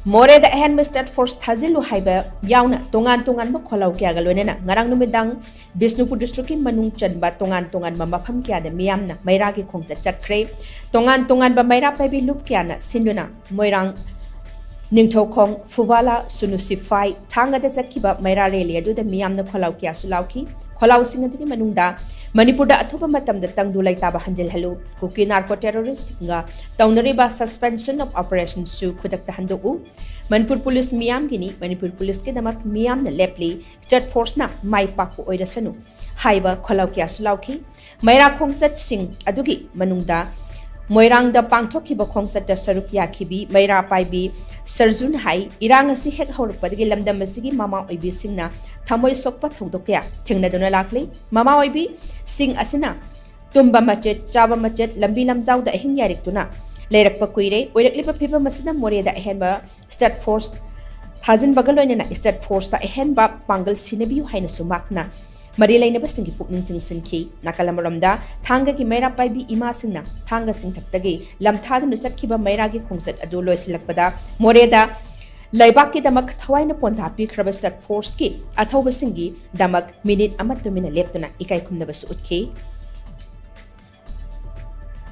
Moreda ahen State Force Tazilu Haiba Yauna Tongan Tongan Mokolau Kiagalonena Ngarang Numidang Bisnupur District Manung Chanba Tongan Tongan Mamapam Kia de Miamna Mairagi Kongza Chakre Tongan Tongan Bamaira Baby Lukiana Sinduna Moirang Ningto Kong Fuvala Sunusifai Tanga de Zakiba Maira Relia do the Miamna Kolau Kia Sulauki Kolau Singati Manunda Manipurda Atuba Matam the Tangdulai Taba Hanjel Hello Kuki Narco Terrorist Nga Taunariba Suspension of Operation Su Kudak the Handu Manipur Police Miam Gini Manipur Police Kidamak Miam the Lepli State Force na Mai Paku Oidasanu Haiba Kolaukia Sulauki Maira Kongsat Sing Adugi Manunda Moirang the Pangtoki Bokongsat the Sarukia Kibi Maira Paibi Sarjun Hai Irangasi Hek Horpadi Lamda Masigi Mama Oibi Singna Tamoy Sokpa Todokia Tingna Donalakli Mama Oibi Sing Asina Tumba Machet Java Machet Lambi Lamzau the Hin Yarictuna Lerak Pakuire Oiraklipa Pipa Masina Moria the Henba State Force Hazin Bagaloina State Force the Henba Pangal Sinabu Haina Sumakna Marilay Nebastingi Pukning Sinki Nakalamaramda Tanga ki Mera Paibi Imasina Tanga Sing Taktagi Lamtad Nusakiba Mairagi Kongset Adulo Silakpada Moreda Laibaki Damak Tawaina Ponta Pikraba State Force ki Atova Singi Damak Minute Amatumina Leptona Ikai Kumnabas Utki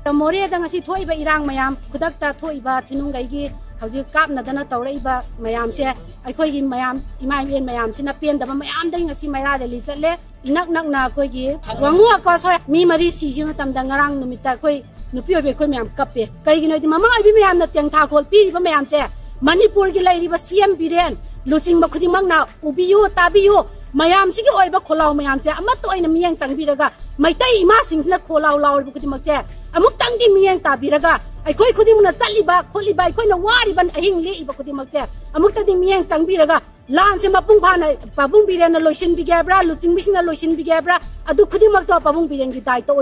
The Moria Dangasi Toiba Irang Mayam Kudakta Toiba Tinungai How's Cap Nadana Toreba Mayam say I call him Mayam Imam in Mayam Sinapian the Mayam Dang as Mara Lizale Inak na Kogi Wangua Kosa Mi Marisi Yunatam Dangarang Numita Koi Nupio Becomiam Cape Kaino the Mama Bimiam the Tentacol P Mayam say Manipur Gilay CM Biren losing Makudimang now Ubiu Tabiu Mayam Sigi Oiba Kolau Mayam say Amato in a Miang Sang Biraga My Tai Massing la Kolau Laur Bukimache Amuktangi Miang Tabiraga I could him na Saliba, Koliba, Kona Wariban, a Hingli, Bakudimache, Amukta di Miang Sang Biraga, Lance Mapumpana, Pabumbi and a Lotion Bigabra, losing Mission Lotion Bigabra, Adu Kudimakto, Pabumbi and Gitaito,